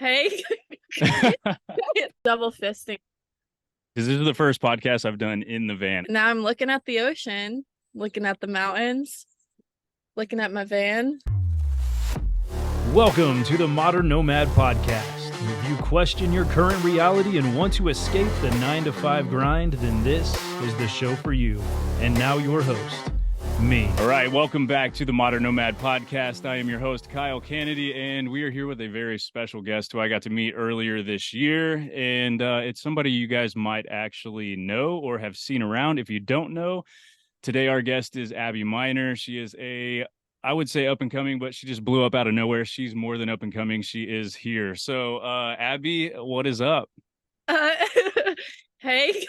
Hey, double fisting. Because this is the first podcast I've done in the van. Now I'm looking at the ocean, looking at the mountains, looking at my van. Welcome to the Modern Nomad Podcast. If you question your current reality and want to escape the 9-to-5 grind, then this is the show for you. And now your host, me. All right, welcome back to the Modern Nomad Podcast. I am your host, Kyle Kennedy, and we are here with a very special guest who I got to meet earlier this year. And it's somebody you guys might actually know or have seen around. If you don't know, today our guest is Abbe Minor. She is I would say up and coming, but she just blew up out of nowhere. She's more than up and coming. She is here. So, Abbe, what is up? Uh, hey,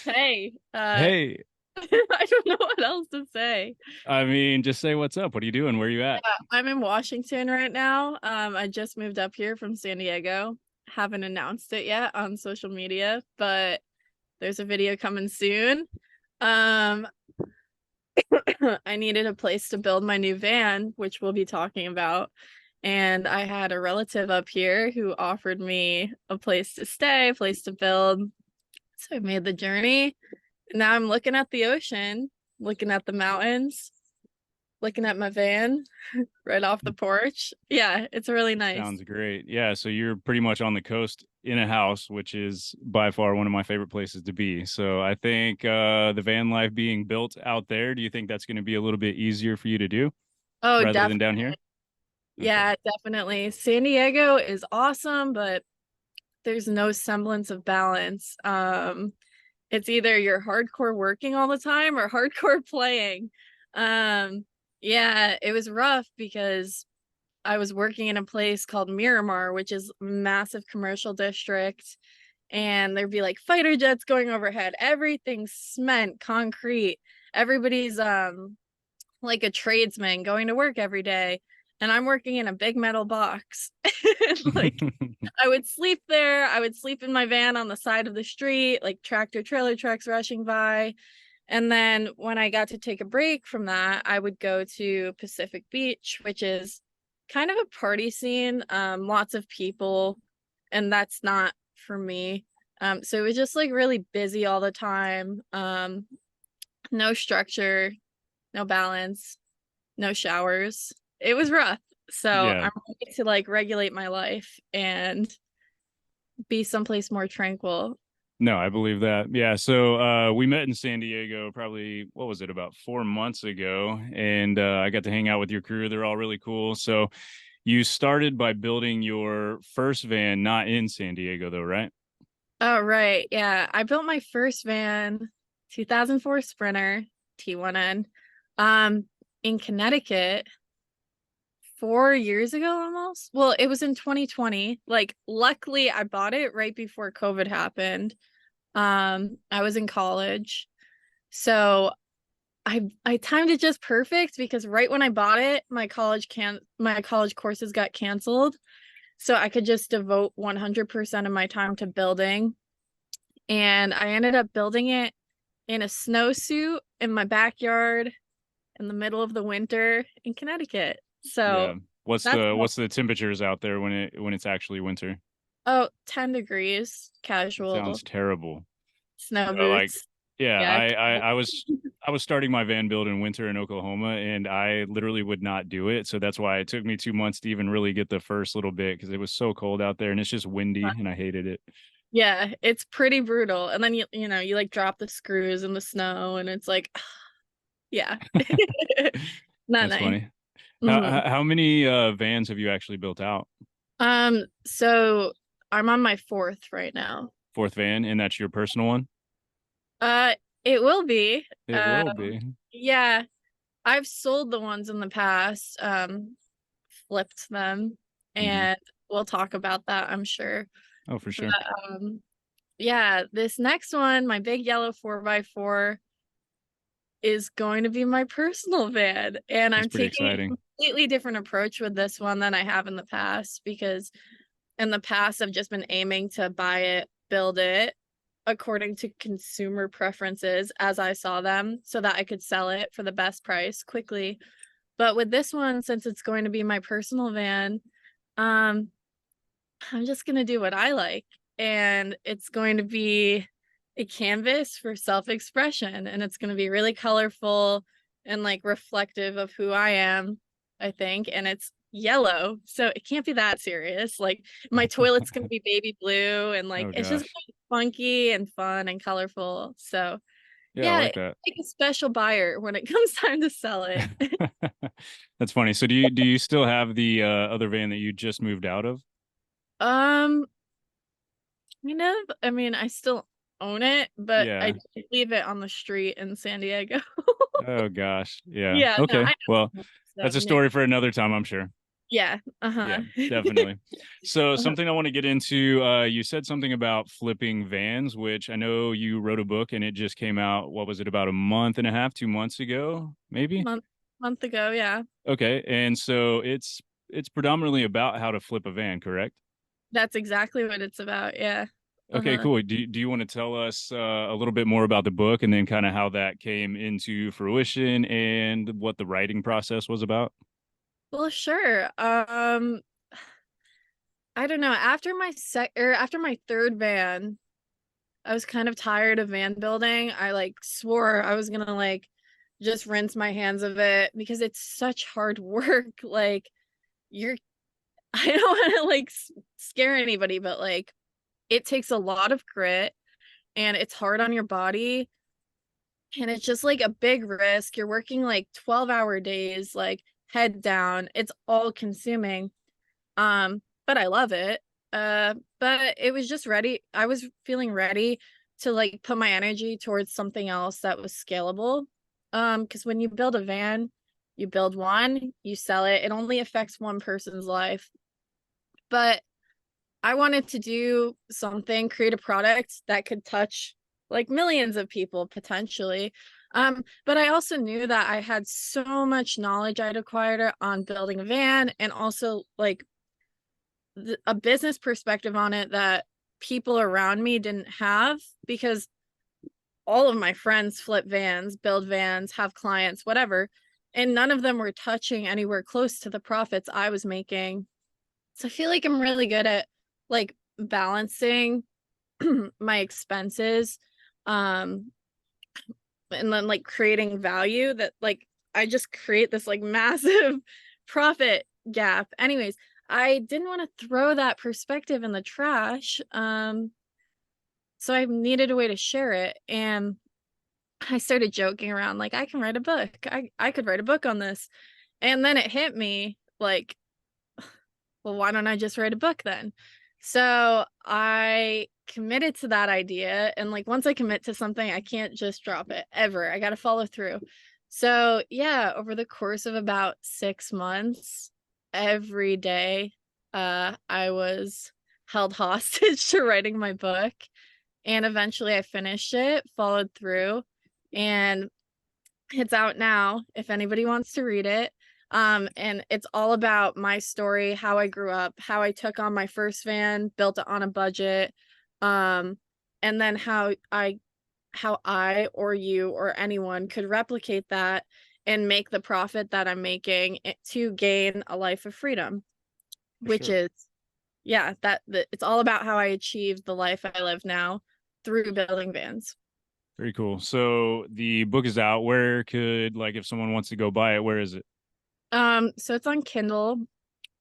hey. Hey, I don't know what else to say. I mean, just say what's up. What are you doing? Where are you at? I'm in Washington right now. I just moved up here from San Diego. Haven't announced it yet on social media, but there's a video coming soon. I needed a place to build my new van, which we'll be talking about. And I had a relative up here who offered me a place to stay, a place to build. So I made the journey. Now I'm looking at the ocean, looking at the mountains, looking at my van right off the porch. Yeah, it's really nice. Sounds great. Yeah, so you're pretty much on the coast in a house, which is by far one of my favorite places to be. So I think the van life being built out there, do you think that's going to be a little bit easier for you to do Oh, rather definitely. than down here? Yeah, definitely. San Diego is awesome, but there's no semblance of balance. It's either you're hardcore working all the time or hardcore playing. Yeah, it was rough because I was working in a place called Miramar, which is a massive commercial district, and there'd be like fighter jets going overhead. Everything's cement, concrete. Everybody's like a tradesman going to work every day, and I'm working in a big metal box. Like I would sleep there. I would sleep in my van on the side of the street, like tractor trailer trucks rushing by. And then when I got to take a break from that, I would go to Pacific Beach, which is kind of a party scene, lots of people, and that's not for me. So it was just like really busy all the time. No structure, no balance, no showers. It was rough. So Yeah. I'm ready to like regulate my life and be someplace more tranquil. No, I believe that. Yeah. So we met in San Diego probably, what was it, about 4 months ago. And I got to hang out with your crew. They're all really cool. So you started by building your first van, not in San Diego, though, right? Oh, right. Yeah. I built my first van, 2004 Sprinter T1N, um, in Connecticut 4 years ago almost. Well, it was in 2020. Like, luckily I bought it right before COVID happened. I was in college. So I timed it just perfect because right when I bought it, my college courses got canceled. So I could just devote 100% of my time to building. And I ended up building it in a snowsuit in my backyard in the middle of the winter in Connecticut. So Yeah. What's that's the temperatures out there when it's actually winter? 10 degrees, It casual sounds terrible. snow Like, boots. yeah, Yeah. I was starting my van build in winter in Oklahoma, and I literally would not do it. So that's why it took me 2 months to even really get the first little bit because it was so cold out there and it's just windy and I hated it. Yeah, it's pretty brutal. And then you like drop the screws in the snow and it's like yeah. Not That's nice. funny. How Mhm. how how many vans have you actually built out? So I'm on my fourth right now. Fourth van, and that's your personal one? Uh, it will be. It will Um, be. yeah, I've sold the ones in the past, flipped them, Hmm. and we'll talk about that, I'm sure. Oh, for But sure. yeah, this next one, my big yellow 4x4, is going to be my personal van, and That's I'm pretty taking a exciting. completely different approach with this one than I have in the past because in the past I've just been aiming to buy it, build it according to consumer preferences as I saw them so that I could sell it for the best price quickly. But with this one, since it's going to be my personal van, Um, I'm just gonna do what I like, and it's going to be a canvas for self-expression, and it's gonna be really colorful and like reflective of who I am, I think, and it's yellow, so it can't be that serious. Like my toilet's gonna be baby blue, and like Oh it's just gosh. gonna be funky and fun and colorful. So Yeah, I yeah, like it's that. like a special buyer when it comes time to sell it. That's funny. So do you still have the other van that you just moved out of? Um, I mean, I still own it, but I Yeah. did leave it on the street in San Diego. Oh gosh. Yeah. Yeah, no, Okay. I Well, know. So that's a no. story for another time, I'm sure. Yeah. Yeah, Uh-huh. definitely. So Uh-huh. something I want to get into, you said something about flipping vans, which I know you wrote a book and it just came out, what was it, about a month and a half, 2 months ago, maybe? Month ago, yeah. Okay. And so it's predominantly about how to flip a van, correct? That's exactly what it's about. Yeah. Okay, Uh-huh. cool. Do you want to tell us a little bit more about the book and then kind of how that came into fruition and what the writing process was about? Well, sure. I don't know. After my third van, I was kind of tired of van building. I like swore I was gonna like just rinse my hands of it because it's such hard work. Like you're I don't want to like scare anybody, but like it takes a lot of grit and it's hard on your body and it's just like a big risk. You're working like 12-hour days, like head down. It's all consuming. But I love it. But it was just ready. I was feeling ready to like put my energy towards something else that was scalable. Because when you build a van, you build one, you sell it, it only affects one person's life. But I wanted to do something, create a product that could touch like millions of people potentially. But I also knew that I had so much knowledge I'd acquired on building a van and also like a business perspective on it that people around me didn't have because all of my friends flip vans, build vans, have clients, whatever, and none of them were touching anywhere close to the profits I was making. So I feel like I'm really good at like balancing my expenses um and then like creating value that like I just create this like massive profit gap. Anyways, I didn't want to throw that perspective in the trash. So I needed a way to share it. And I started joking around like I can write a book. I could write a book on this. And then it hit me like, well, why don't I just write a book then? So I committed to that idea. And like once I commit to something, I can't just drop it ever. I got to follow through. So yeah, over the course of about 6 months, every day, I was held hostage to writing my book. And eventually I finished it, followed through, and it's out now if anybody wants to read it. And it's all about my story, how I grew up, how I took on my first van, built it on a budget, and then how I or you or anyone could replicate that and make the profit that I'm making to gain a life of freedom, For which sure. is that it's all about how I achieved the life I live now through building vans. Very cool. So the book is out. Where could, like, if someone wants to go buy it, where is it? So it's on Kindle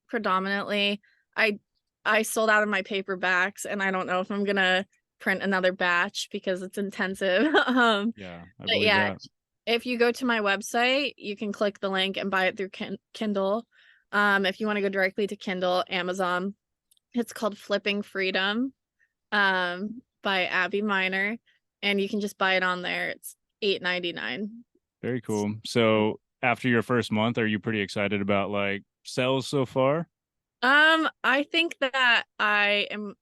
predominantly. I I sold out of my paperbacks and I don't know if I'm gonna print another batch because it's intensive. Yeah, I But believe yeah, that. if you go to my website, you can click the link and buy it through Kindle. If you want to go directly to Kindle, Amazon, it's called Flipping Freedom, by Abbe Minor, and you can just buy it on there. It's 8.99. Very cool. So after your first month, are you pretty excited about like sales so far? I think that I am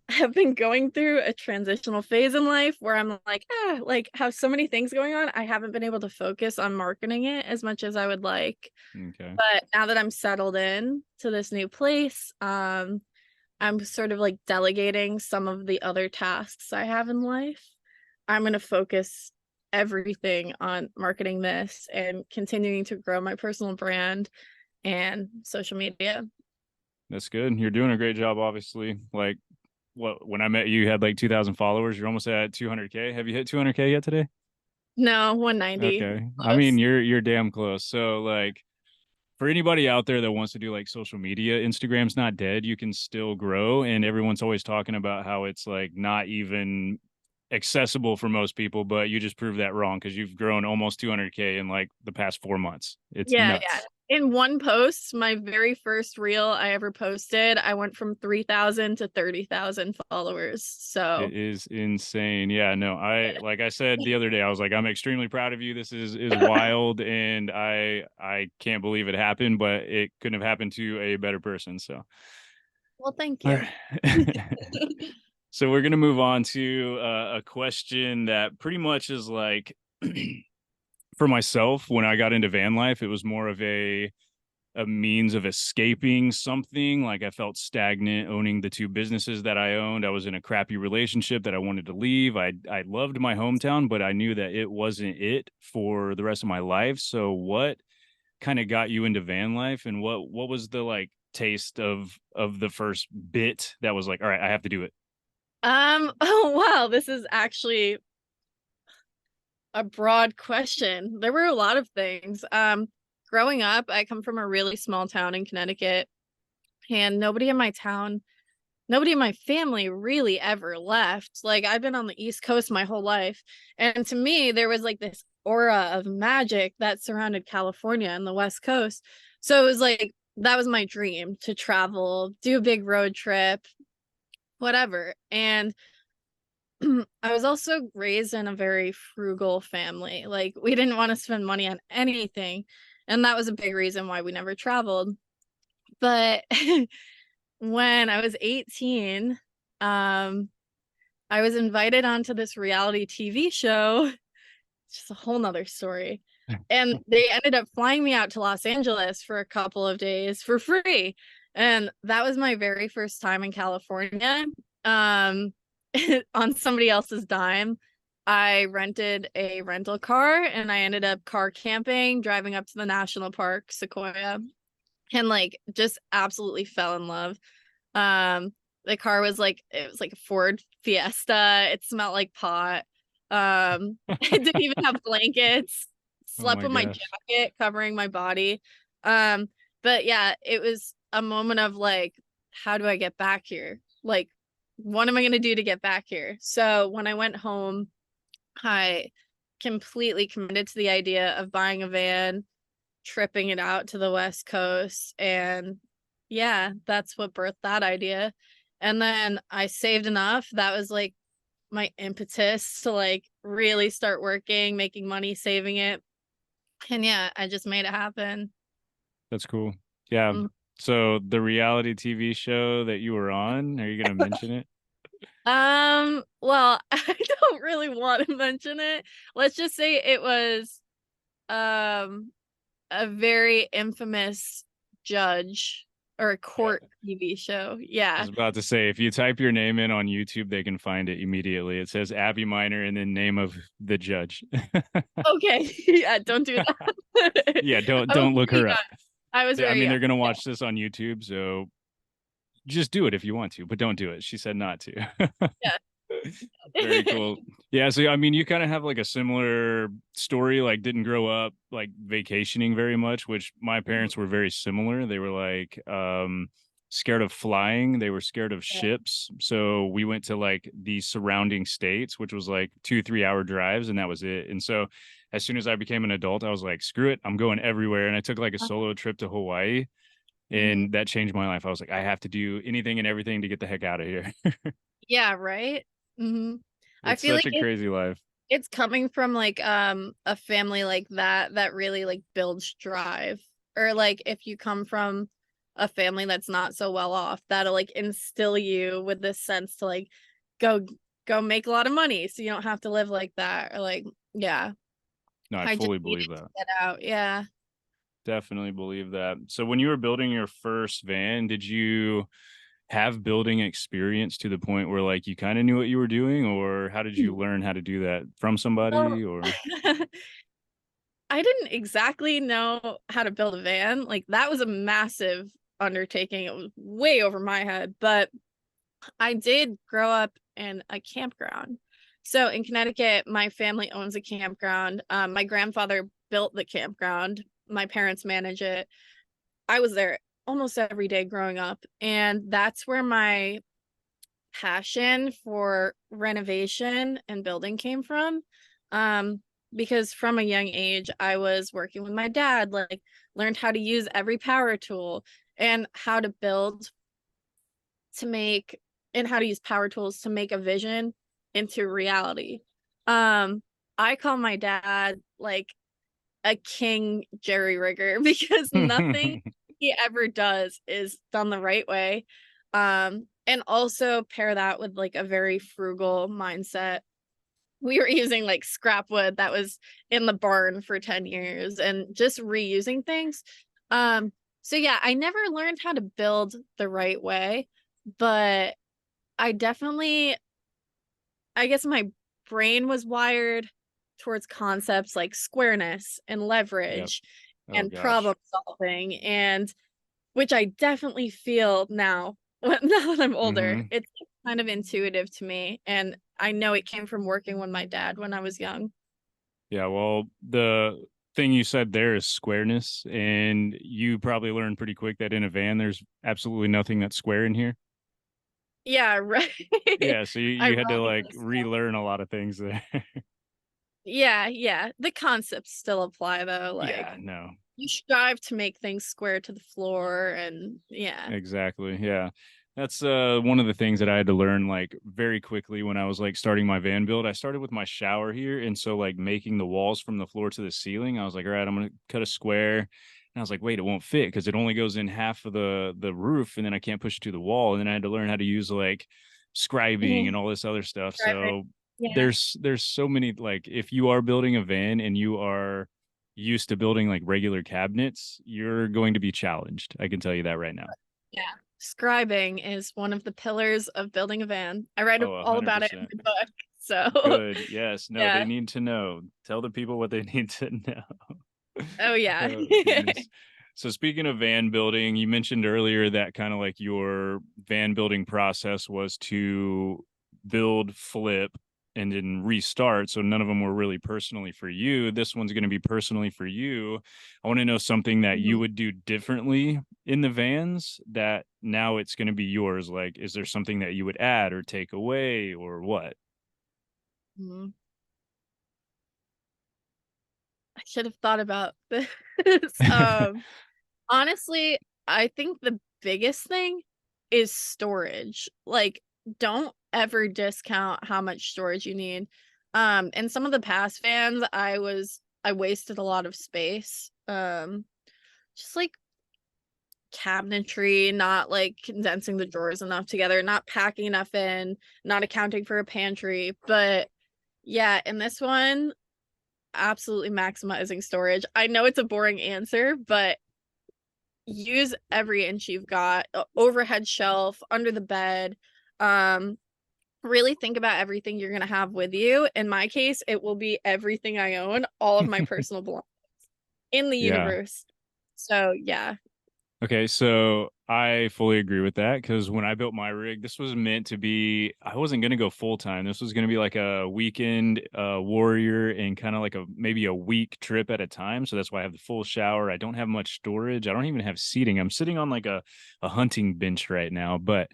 have been going through a transitional phase in life where I'm like have so many things going on. I haven't been able to focus on marketing it as much as I would like. Okay. But now that I'm settled in to this new place, I'm sort of like delegating some of the other tasks I have in life. I'm going to focus everything on marketing this and continuing to grow my personal brand and social media. That's good. You're doing a great job, obviously. Like, when I met you, you had like 2,000 followers. You're almost at 200K. Have you hit 200K yet today? No, 190. Okay. I mean, Close. you're damn close. So like, for anybody out there that wants to do like social media, Instagram's not dead. You can still grow. And everyone's always talking about how it's like not even accessible for most people, but you just proved that wrong because you've grown almost 200K in like the past 4 months. It's Yeah. nuts. In one post, my very first reel I ever posted, I went from 3,000 to 30,000 followers. So It is insane. Yeah, no, like I said the other day, I was like, I'm extremely proud of you. This is wild, and I can't believe it happened, but it couldn't have happened to a better person. So, well, thank all you. right. So we're gonna move on to a question that pretty much is like, for myself, when I got into van life, it was more of a means of escaping something. Like I felt stagnant owning the two businesses that I owned. I was in a crappy relationship that I wanted to leave. I loved my hometown, but I knew that it wasn't it for the rest of my life. So what kind of got you into van life, and what was the like taste of the first bit that was like, all right, I have to do it? Oh wow, this is actually a broad question. There were a lot of things. Growing up, I come from a really small town in Connecticut, and nobody in my family really ever left. Like I've been on the East Coast my whole life, and to me, there was like this aura of magic that surrounded California and the West Coast. So it was like that was my dream to travel, do a big road trip, whatever. And I was also raised in a very frugal family. Like we didn't want to spend money on anything. And that was a big reason why we never traveled. But when I was 18, I was invited onto this reality TV show. It's just a whole nother story. And they ended up flying me out to Los Angeles for a couple of days for free. And that was my very first time in California. Um, on somebody else's dime. I rented a rental car and I ended up car camping, driving up to the national park, Sequoia, and like just absolutely fell in love. The car was like it was like a Ford Fiesta. It smelled like pot. It didn't even have blankets. Oh Slept my with my gosh. jacket covering my body. But yeah, it was a moment of like, how do I get back here? Like, what am I gonna do to get back here? So when I went home, I completely committed to the idea of buying a van, tripping it out to the West Coast, and yeah, that's what birthed that idea. And then I saved enough. That was like my impetus to like really start working, making money, saving it. And yeah, I just made it happen. That's cool. Yeah. Mm. So the reality TV show that you were on, are you gonna mention it? Well, I don't really want to mention it. Let's just say it was um a very infamous judge or a Yeah. court TV show. I Yeah. was about to say, if you type your name in on YouTube, they can find it immediately. It says Abbe Minor and then name of the judge. Okay. Yeah, don't do that. Yeah, don't I was don't look very her up. young. I was I very mean, young. they're gonna watch this on YouTube, so just do it if you want to, but don't do it. She said not to. Yeah. Very cool. Yeah, so I mean, you kind of have like a similar story, like didn't grow up like vacationing very much, which my parents were very similar. They were like scared of flying, they were scared of Yeah. ships. So we went to like the surrounding states, which was like 2 3 hour drives, and that was it. And so as soon as I became an adult, I was like, screw it, I'm going everywhere. And I took like a solo trip to Hawaii, Mhm. and that changed my life. I was like, I have to do anything and everything to get the heck out of here. Yeah, right? hmm I It's feel such like a crazy life. it's coming from like a family like that that really like builds drive. Or like if you come from a family that's not so well off, that'll like instill you with this sense to like go go make a lot of money so you don't have to live like that. Or like, yeah, No, I I just fully needed believe to that. get out. Yeah. Definitely believe that. So when you were building your first van, did you have building experience to the point where like you kind of knew what you were doing, or how did you learn how to do that from Well, somebody or I didn't exactly know how to build a van. Like that was a massive undertaking. It was way over my head, but I did grow up in a campground. So in Connecticut, my family owns a campground. My grandfather built the campground. My parents manage it. I was there almost every day growing up, and that's where my passion for renovation and building came from. Because from a young age, I was working with my dad, like learned how to use every power tool and how to build to make and how to use power tools to make a vision into reality. I call my dad like a king jerry rigger because nothing he ever does is done the right way. And also pair that with like a very frugal mindset. We were using like scrap wood that was in the barn for 10 years and just reusing things. So yeah, I never learned how to build the right way, but I definitely, I guess my brain was wired towards concepts like squareness and Yep. leverage Oh and gosh. problem solving, and which I definitely feel now now that I'm older. Hmm. It's kind of intuitive to me, and I know it came from working with my dad when I was young. Yeah, well, the thing you said there is squareness, and you probably learned pretty quick that in a van, there's absolutely nothing that's square in here. Yeah, right. Yeah, so you, I you had to run like with stuff. relearn a lot of things there. Yeah, yeah. The concepts still apply though. Like Yeah, no, you strive to make things square to the floor, and yeah. exactly. Yeah. That's one of the things that I had to learn like very quickly when I was like starting my van build. I started with my shower here, and so like making the walls from the floor to the ceiling, I was like, all right, I'm gonna cut a square. And I was like, wait, it won't fit because it only goes in half of the roof, and then I can't push it to the wall. And then I had to learn how to use like scribing and Mhm. all this other stuff. Right. So Yeah. there's so many like if you are building a van and you are used to building like regular cabinets, you're going to be challenged. I can tell you that right now. Yeah. Scribing is one of the pillars of building a van. I write Oh, all about it in 100%. my book. So, Good. Yes. No, they yeah. need to know. Tell the people what they need to know. Oh, yeah. Oh, goodness. So speaking of van building, you mentioned earlier that kind of like your van building process was to build, flip, and then restart. So none of them were really personally for you. This one's going to be personally for you. I want to know something that you Mhm. would do differently in the vans that now it's going to be yours. Like, is there something that you would add or take away or what? Mhm. I should have thought about this. Honestly, I think the biggest thing is storage. Like, don't ever discount how much storage you need. In some of the past vans, I wasted a lot of space. Just like cabinetry, not like condensing the drawers enough together, not packing enough in, not accounting for a pantry. But yeah, in this one, absolutely maximizing storage. I know it's a boring answer, but use every inch you've got. Overhead shelf, under the bed. Um, really think about everything you're gonna have with you. In my case, it will be everything I own, all of my personal belongings in the Yeah. universe. So yeah. Okay, so I fully agree with that because when I built my rig, this was meant to be, I wasn't going to go full time. This was going to be like a weekend warrior and kind of like a maybe a week trip at a time. So that's why I have the full shower. I don't have much storage. I don't even have seating. I'm sitting on like a hunting bench right now, but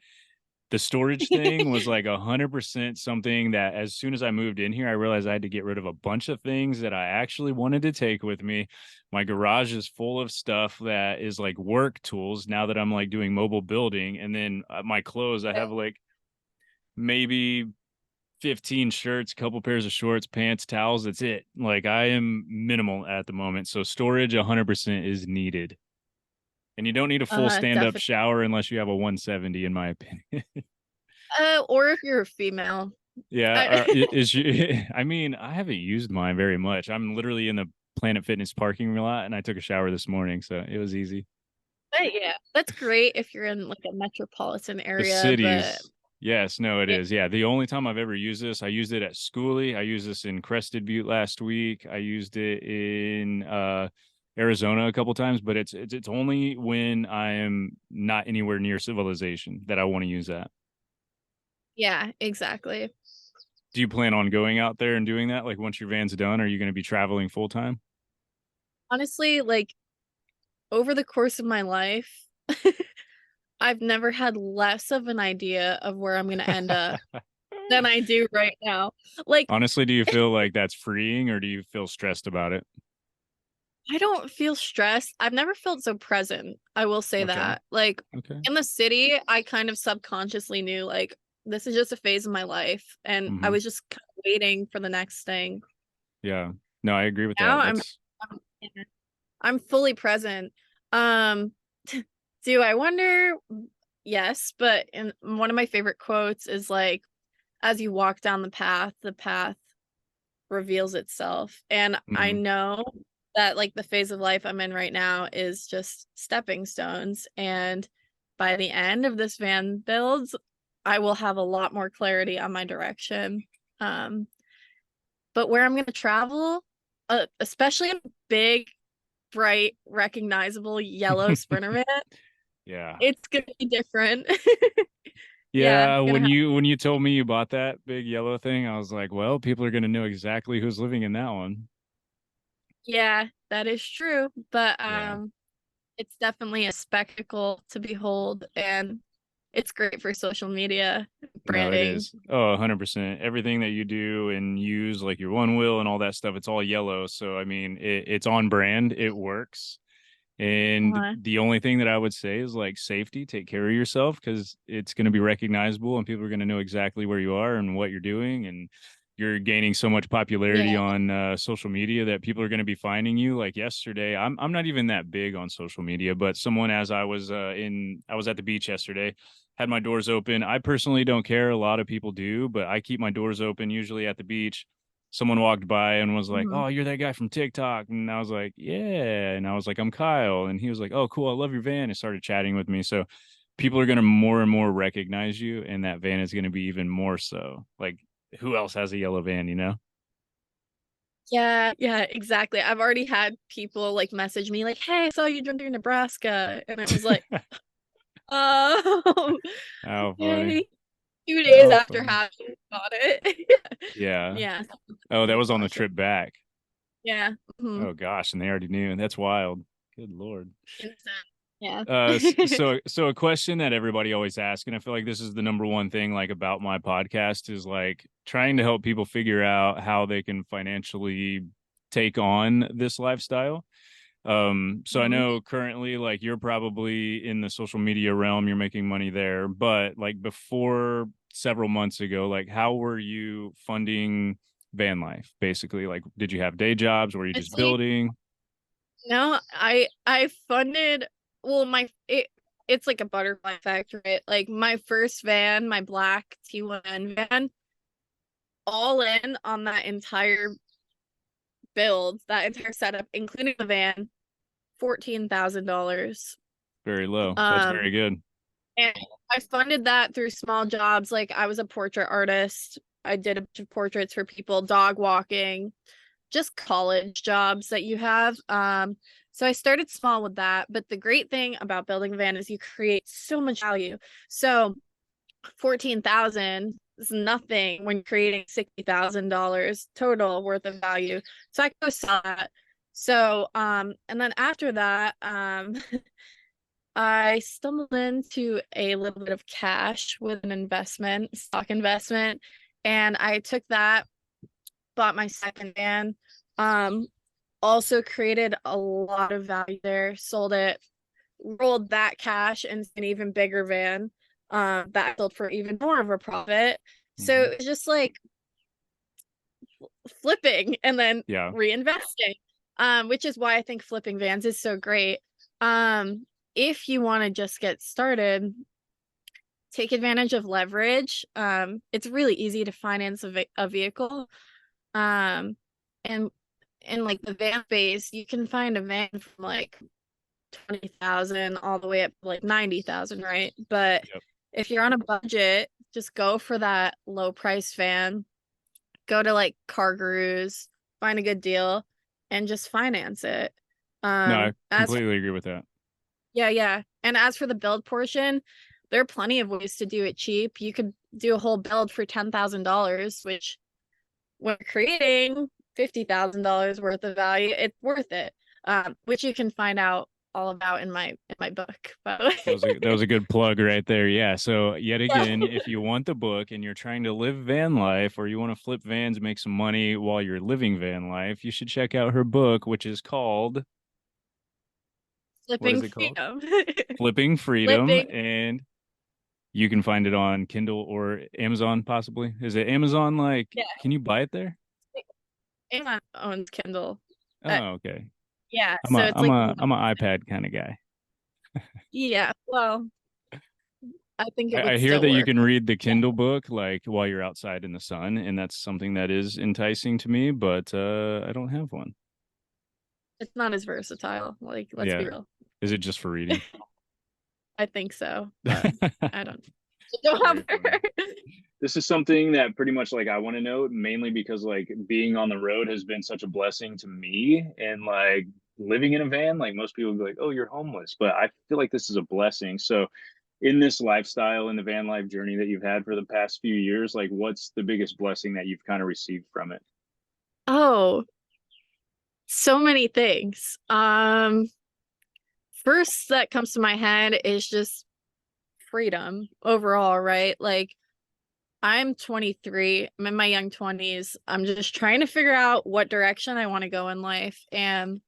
the storage thing was like 100% something that as soon as I moved in here, I realized I had to get rid of a bunch of things that I actually wanted to take with me. My garage is full of stuff that is like work tools now that I'm like doing mobile building. And then my clothes, I have like maybe 15 shirts, couple pairs of shorts, pants, towels. That's it. Like I am minimal at the moment. So storage 100% is needed. And you don't need a full stand-up Definitely. shower unless you have a 170, in my opinion. Or if you're a female. Yeah, I, is you, I mean, I haven't used mine very much. I'm literally in the Planet Fitness parking lot, and I took a shower this morning, so it was easy. but yeah, that's great if you're in like a metropolitan The area, but cities, yes, no, it yeah. is. Yeah, the only time I've ever used this, I used it at Schoolie. I used this in Crested Butte last week. I used it in Arizona a couple times, but it's only when I am not anywhere near civilization that I want to use that. Yeah, exactly. Do you plan on going out there and doing that? Like once your van's done, are you going to be traveling full time? Honestly, like over the course of my life, I've never had less of an idea of where I'm going to end up than I do right now. Like, Honestly, do you feel like that's freeing or do you feel stressed about it? I don't feel stressed. I've never felt so present. I will say Okay. that. Like Okay. in the city, I kind of subconsciously knew like this is just a phase of my life and I Hmm. was just kind of waiting for the next thing. Yeah. No, I agree with Now that. I'm That's I'm, I'm fully present. Um do I wonder? Yes, but in one of my favorite quotes is like as you walk down the path reveals itself. And I mhm. know that like the phase of life I'm in right now is just stepping stones. And by the end of this van build, I will have a lot more clarity on my direction. Um, but where I'm going to travel, especially a big, bright, recognizable yellow Sprinter van, Yeah. it's going to be different. Yeah, Yeah, gonna have. when you told me you bought that big yellow thing, I was like, well, people are going to know exactly who's living in that one. Yeah, that is true. But Yeah. it's definitely a spectacle to behold, and it's great for social media No, it branding. is. Oh, 100%. Everything that you do and use, like your one wheel and all that stuff, it's all yellow. So, I mean, it's on brand. It works. And Uh, the only thing that I would say is like safety, take care of yourself because it's going to be recognizable and people are going to know exactly where you are and what you're doing. And you're gaining so much popularity yeah. on social media that people are going to be finding you. Like yesterday, I'm not even that big on social media, but someone as I was at the beach yesterday, had my doors open. I personally don't care. A lot of people do, but I keep my doors open usually at the beach. Someone walked by and was like, Mhm. "Oh, you're that guy from TikTok." And I was like, "Yeah." And I was like, "I'm Kyle." And he was like, "Oh, cool. I love your van." And started chatting with me. So people are going to more and more recognize you, and that van is going to be even more so. Like, who else has a yellow van, you know? Yeah, yeah, exactly. I've already had people like message me like, "Hey, I saw you drove through Nebraska," and it was like, "Oh, How funny. okay." 2 days How after funny. having got it. Yeah. Yeah, Oh, that pretty was on the cautious. trip back. Yeah. Mhm. Oh gosh, and they already knew. That's wild. Good Lord. Instant. Yeah. So a question that everybody always asks, and I feel like this is the number one thing like about my podcast is like trying to help people figure out how they can financially take on this lifestyle. So I Mhm. know currently like you're probably in the social media realm, you're making money there, but like before several months ago, like how were you funding van life basically? Like did you have day jobs? Were you just Honestly, building? no, I funded well it's like a butterfly effect, right? Like my first van, my black T1N van, all in on that entire build, that entire setup, including the van, $14,000. Very low. That's Um, very good. and I funded that through small jobs. Like I was a portrait artist. I did a bunch of portraits for people, dog walking, just college jobs that you have. So I started small with that. But the great thing about building a van is you create so much value. So 14,000 is nothing when creating $60,000 total worth of value. So I go sell that. So and then after that, I stumbled into a little bit of cash with an investment, stock investment, and I took that, bought my second van. Um, also created a lot of value there, sold it, rolled that cash into an even bigger van that sold for even more of a profit. So Hmm. it's just like flipping and then Yeah. reinvesting, which is why I think flipping vans is so great. If you want to just get started, take advantage of leverage. It's really easy to finance a vehicle. Um, and in like the van space, you can find a van from like 20,000 all the way up to like 90,000, right? But Yep. if you're on a budget, just go for that low price van. Go to like Car Gurus, find a good deal, and just finance it. No, I As completely agree with that. yeah. And as for the build portion, there are plenty of ways to do it cheap. You could do a whole build for $10,000, which when creating $50,000 worth of value, it's worth it. Which you can find out all about in my book, by the way. That was a good plug right there. Yeah. So yet again, if you want the book and you're trying to live van life or you want to flip vans, make some money while you're living van life, you should check out her book, which is called, what is Flipping it called? freedom. Flipping Freedom. Flipping. And you can find it on Kindle or Amazon, possibly. Is it Amazon? Like, Yeah. can you buy it there? Amazon owns Kindle. Uh, Oh, okay. yeah, so it's like I'm an iPad kind of guy. yeah, well, I think it I would hear still that you work. can read the Kindle book like while you're outside in the sun, and that's something that is enticing to me, but I don't have one. It's not as versatile. Like, let's be Yeah. real. Is it just for reading? I think so, but I don't have Very her. funny. This is something that pretty much like I want to know, mainly because like being on the road has been such a blessing to me, and like living in a van, like most people would be like, "Oh, you're homeless," but I feel like this is a blessing. So, in this lifestyle, in the van life journey that you've had for the past few years, like what's the biggest blessing that you've kind of received from it? Oh, so many things. First that comes to my head is just freedom overall, right? Like, I'm 23. I'm in my young 20s. I'm just trying to figure out what direction I want to go in life. And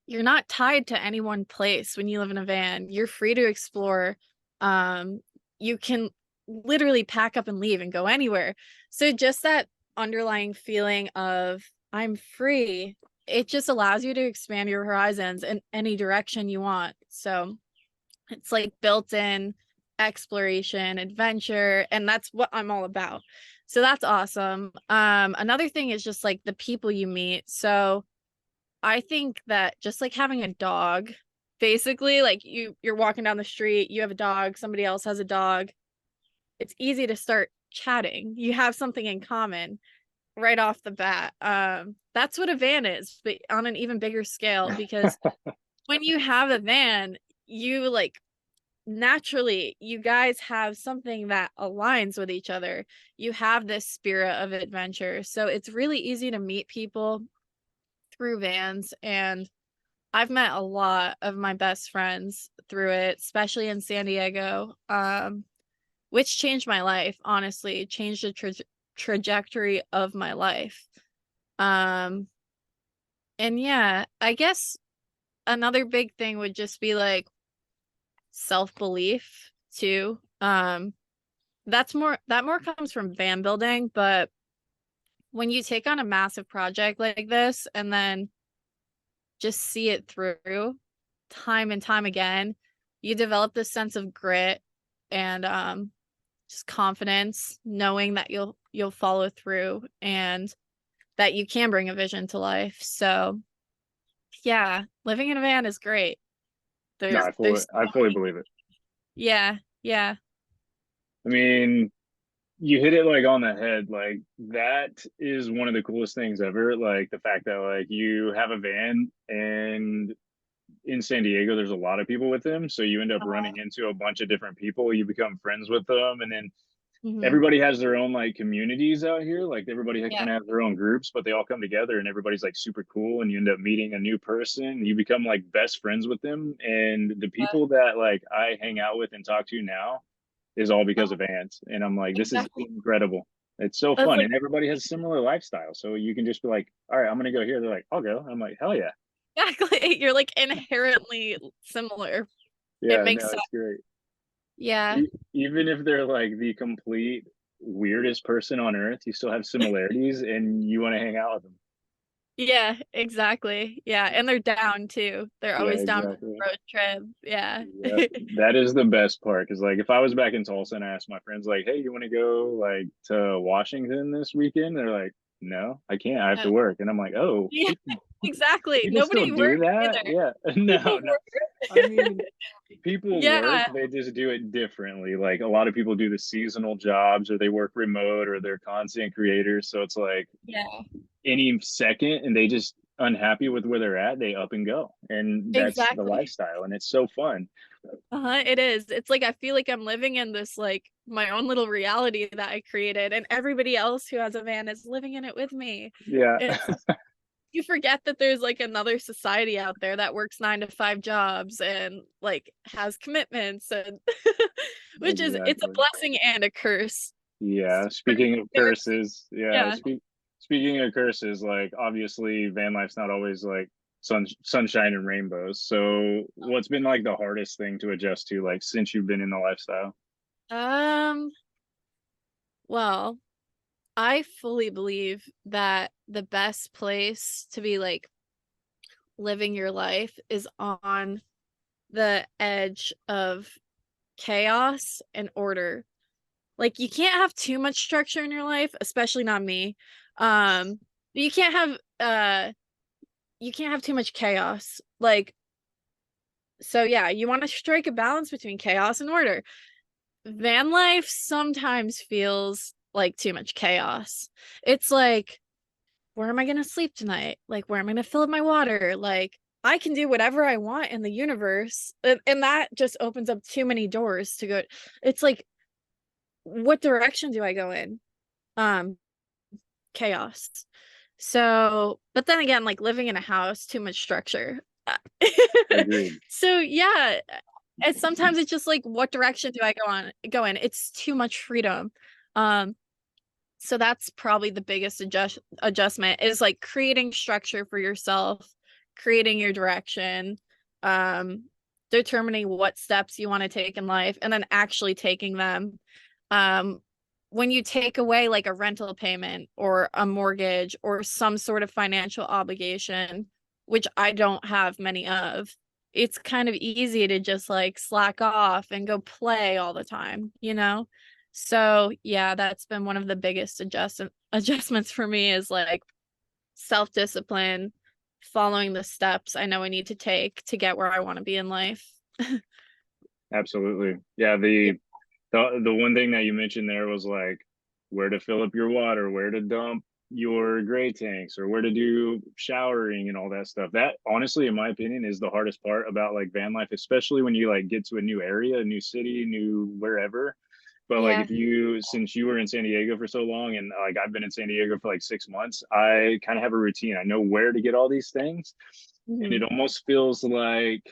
you're not tied to any one place when you live in a van. You're free to explore. Um, you can literally pack up and leave and go anywhere. So just that underlying feeling of I'm free, it just allows you to expand your horizons in any direction you want. So it's like built in exploration, adventure, and that's what I'm all about. So that's awesome. Another thing is just like the people you meet. So I think that just like having a dog, basically, like you're walking down the street, you have a dog, somebody else has a dog. It's easy to start chatting. You have something in common right off the bat. That's what a van is, but on an even bigger scale, because when you have a van, you like naturally you guys have something that aligns with each other. You have this spirit of adventure. So it's really easy to meet people through vans, and I've met a lot of my best friends through it, especially in San Diego, which changed my life, honestly, changed the trajectory of my life. Um, and yeah, I guess another big thing would just be like self-belief too. That more comes from van building, but when you take on a massive project like this and then just see it through time and time again, you develop this sense of grit and just confidence, knowing that you'll follow through and that you can bring a vision to life. So yeah, living in a van is great. No, There's I fully believe it. yeah. I mean, you hit it like on the head. Like that is one of the coolest things ever. Like the fact that like you have a van and in San Diego, there's a lot of people with them. So you end up running into a bunch of different people. You become friends with them. And then Mhm. everybody has their own like communities out here. Like everybody Yeah. kind of has their own groups, but they all come together and everybody's like super cool. And you end up meeting a new person. You become like best friends with them. And the people that like I hang out with and talk to now is all because of ants. And I'm like, this is Exactly. incredible. It's so That's fun. like And everybody has a similar lifestyle. So you can just be like, all right, I'm going to go here. They're like, I'll go. I'm like, hell yeah. exactly. You're like inherently similar. It Yeah, makes no, sense. it's great. Yeah. Even if they're like the complete weirdest person on earth, you still have similarities and you want to hang out with them. Yeah, exactly. Yeah. And they're down too. They're Yeah, always down for exactly. the road trip. Yeah. Yeah, that is the best part. Because like, if I was back in Tulsa and I asked my friends like, "Hey, you want to go like to Washington this weekend?" They're like, "No, I can't. I have to work." And I'm like, "Oh, Yeah, exactly. people still Nobody do works that?" either. Yeah, People no. I work. mean, people work, Yeah. they just do it differently. Like a lot of people do the seasonal jobs or they work remote or they're content creators. So it's like Yeah. any second and they just unhappy with where they're at, they up and go. And that's the Exactly. lifestyle. And it's so fun. It is. It's like I feel like I'm living in this like my own little reality that I created, and everybody else who has a van is living in it with me. Yeah. It's you forget that there's like another society out there that works 9 to 5 jobs and like has commitments and which is it's a Exactly. blessing and a curse. Yeah. Speaking of curses, Yeah. speaking of curses, like obviously van life's not always like sunshine and rainbows. So what's been like the hardest thing to adjust to, like since you've been in the lifestyle? Um, well, I fully believe that the best place to be like living your life is on the edge of chaos and order. Like you can't have too much structure in your life, especially not me. But you can't have too much chaos. Like so yeah, you want to strike a balance between chaos and order. Van life sometimes feels like too much chaos. It's like, where am I going to sleep tonight? Like, where am I going to fill up my water? Like, I can do whatever I want in the universe. And that just opens up too many doors to go. It's like, what direction do I go in? Chaos. So, but then again, like living in a house, too much structure. Agreed. So yeah, and sometimes it's just like, what direction do I go in? It's too much freedom. So that's probably the biggest adjustment is like creating structure for yourself, creating your direction, determining what steps you want to take in life, and then actually taking them. When you take away like a rental payment or a mortgage or some sort of financial obligation, which I don't have many of, it's kind of easy to just like slack off and go play all the time, you know? So yeah, that's been one of the biggest adjustments for me is like self-discipline, following the steps I know I need to take to get where I want to be in life. Absolutely. Yeah. The one thing that you mentioned there was like where to fill up your water, where to dump your gray tanks, or where to do showering and all that stuff. That honestly, in my opinion, is the hardest part about like van life, especially when you like get to a new area, a new city, new wherever. But like Yeah. if you, since you were in San Diego for so long, and like I've been in San Diego for like 6 months, I kind of have a routine. I know where to get all these things. And Mhm. it almost feels like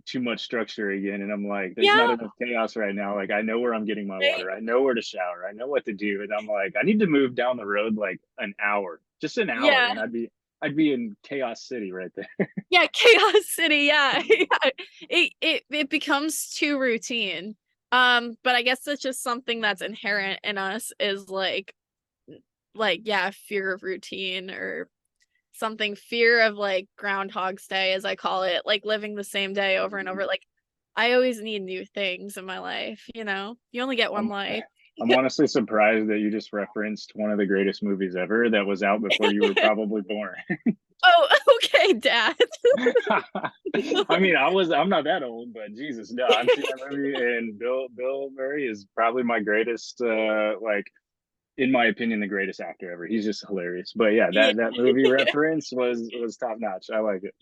too much structure again. And I'm like, there's not Yeah, enough chaos right now. Like I know where I'm getting my right? water. I know where to shower. I know what to do. And I'm like, I need to move down the road like an hour, just an hour. Yeah. And I'd be in chaos city right there. Yeah, Chaos City, yeah. Yeah. It becomes too routine. But I guess that's just something that's inherent in us is like yeah, fear of routine or something, fear of like Groundhog's Day, as I call it, like living the same day over and over. Like I always need new things in my life, you know? You only get one I'm, life. I'm honestly surprised that you just referenced one of the greatest movies ever that was out before you were probably born. Oh, okay, Dad. I mean, I'm not that old, but Jesus, no, I've seen that movie, and Bill Murray is probably my greatest, like in my opinion, the greatest actor ever. He's just hilarious. But yeah, Yeah. that movie reference was top notch. I like it.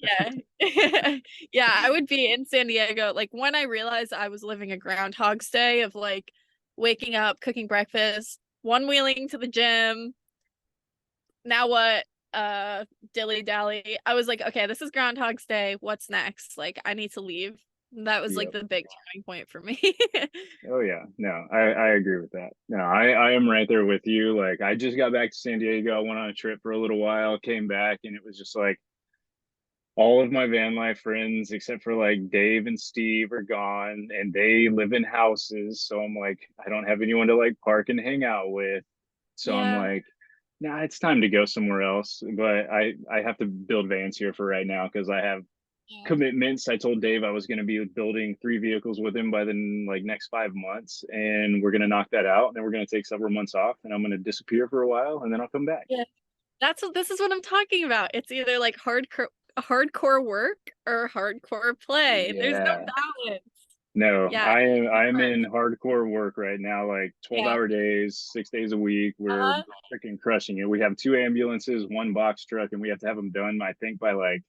Yeah. Yeah, I would be in San Diego. Like when I realized I was living a Groundhog's Day of like waking up, cooking breakfast, one wheeling to the gym. Now what? Dilly dally. I was like, okay, this is Groundhog's Day. What's next? Like I need to leave. That was like Yep. the big turning point for me. Oh yeah. No, I agree with that. No, I am right there with you. Like I just got back to San Diego. I went on a trip for a little while, came back, and it was just like all of my van life friends except for like Dave and Steve are gone, and they live in houses. So I'm like, I don't have anyone to like park and hang out with. So I'm Yeah. like, nah, it's time to go somewhere else. But I have to build vans here for right now because I have Yeah. commitments. I told Dave I was going to be building 3 vehicles with him by the like next 5 months, and we're going to knock that out. And then we're going to take several months off, and I'm going to disappear for a while, and then I'll come back. Yeah. This is what I'm talking about. It's either like hardcore work or hardcore play. There's no Yeah. balance. No, Yeah. I'm in hardcore work right now, like 12-hour days, 6 days a week. We're Uh, freaking crushing it. We have 2 ambulances, one box truck, and we have to have them done, I think, by like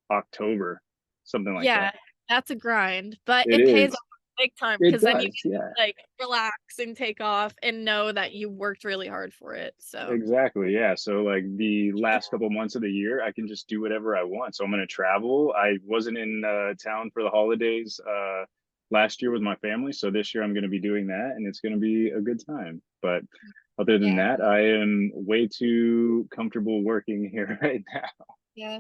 October, something like yeah, that. that's a grind, but It it pays is. off big time It because then you does. can Yeah. like relax and take off and know that you worked really hard for it. So Exactly. Yeah. So like the last couple months of the year, I can just do whatever I want. So I'm going to travel. I wasn't in town for the holidays last year with my family. So this year I'm going to be doing that and it's going to be a good time. But other than yeah, that, I am way too comfortable working here right now. yeah.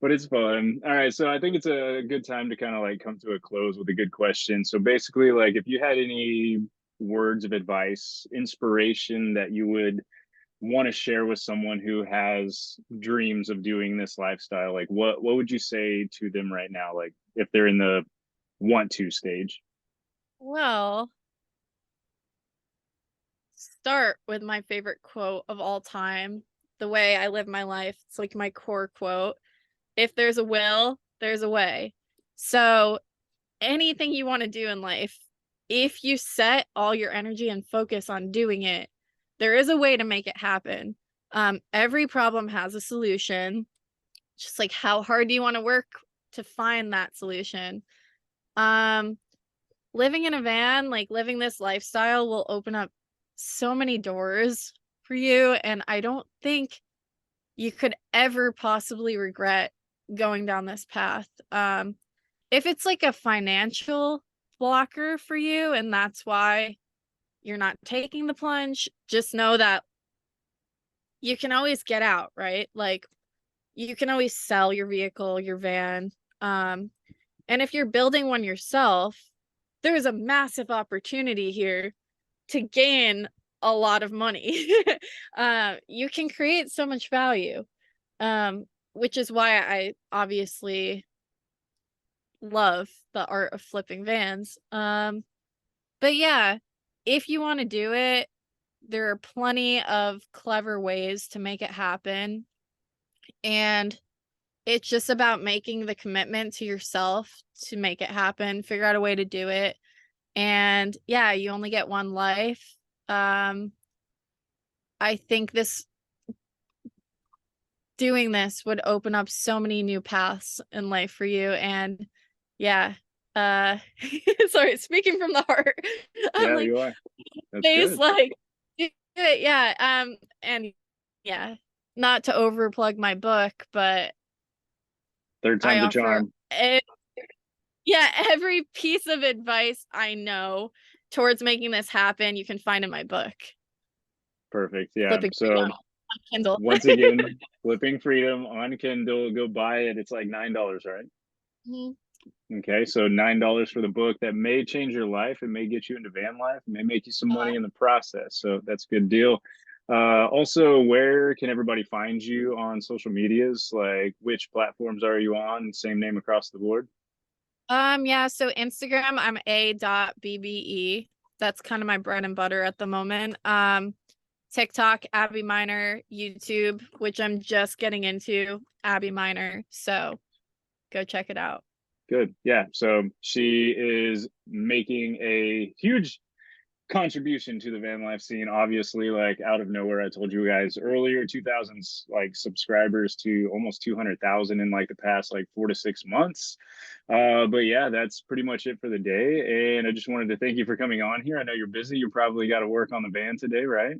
But it's fun. All right. So I think it's a good time to kind of like come to a close with a good question. So basically, like if you had any words of advice, inspiration that you would want to share with someone who has dreams of doing this lifestyle, like what would you say to them right now, like if they're in the want to stage? Well, start with my favorite quote of all time. The way I live my life, it's like my core quote. If there's a will, there's a way. So anything you want to do in life, if you set all your energy and focus on doing it, there is a way to make it happen. Every problem has a solution. Just like how hard do you want to work to find that solution? Um, Living in a van, like living this lifestyle will open up so many doors for you. And I don't think you could ever possibly regret going down this path. If it's like a financial blocker for you and that's why you're not taking the plunge, just know that you can always get out, right? Like you can always sell your vehicle, your van. And if you're building one yourself, there's a massive opportunity here to gain a lot of money. You can create so much value, which is why I obviously love the art of flipping vans. But yeah, if you want to do it, there are plenty of clever ways to make it happen. And it's just about making the commitment to yourself to make it happen, figure out a way to do it. And yeah, you only get one life. I think doing this would open up so many new paths in life for you. And yeah, uh sorry, speaking from the heart. I'm Yeah, like, you are. That's face good. like do it, yeah. And yeah, not to overplug my book, but Third I time's a offer charm. yeah, every piece of advice I know towards making this happen, you can find in my book. Perfect. Yeah. Flipping So Freedom on Kindle. once again, Flipping Freedom on Kindle, go buy it. It's like $9, right? Mhm. Okay, so $9 for the book that may change your life. It may get you into van life. It may make you some money in the process. So that's a good deal. Also, where can everybody find you on social medias? Like, which platforms are you on? Same name across the board. Yeah, so Instagram, I'm a.bbe. That's kind of my bread and butter at the moment. TikTok, Abbe Minor, YouTube, which I'm just getting into, Abbe Minor. So go check it out. Good. Yeah. So she is making a huge contribution to the van life scene, obviously, like out of nowhere. I told you guys earlier, 2000s like subscribers to almost 200,000 in like the past like 4 to 6 months. But yeah, that's pretty much it for the day, and I just wanted to thank you for coming on here. I know you're busy, you probably got to work on the van today, right?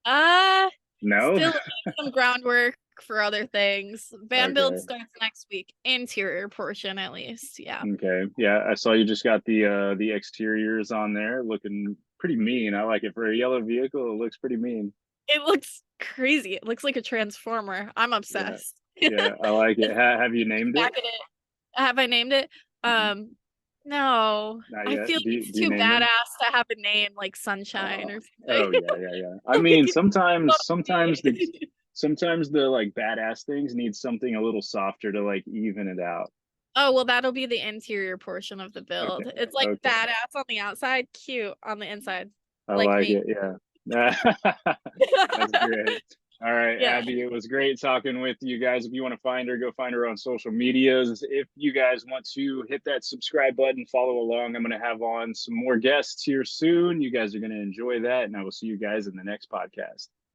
Uh, No. Still need some groundwork for other things. Van build Okay. starts next week. Interior portion at least. Yeah. Okay. Yeah, I saw you just got the exteriors on there, looking pretty mean. I like it for a yellow vehicle. It looks pretty mean. It looks crazy. It looks like a transformer. I'm Yeah. obsessed. Yeah, I like it. Have you named it? Back at it. Have I named it? Mhm. No. Not I yet. feel like it's Do you too name them? badass to have a name like Sunshine Oh, or oh something. yeah, yeah, yeah. I Like, mean, it's not me. sometimes the like badass things need something a little softer to like even it out. Oh, well, that'll be the interior portion of the Okay. build. It's like Okay. badass on the outside, cute on the inside, I like like me. it. Yeah. That's great. All right, Yeah. Abby, it was great talking with you guys. If you want to find her, go find her on social medias. If you guys want to hit that subscribe button, follow along. I'm going to have on some more guests here soon. You guys are going to enjoy that, and I will see you guys in the next podcast.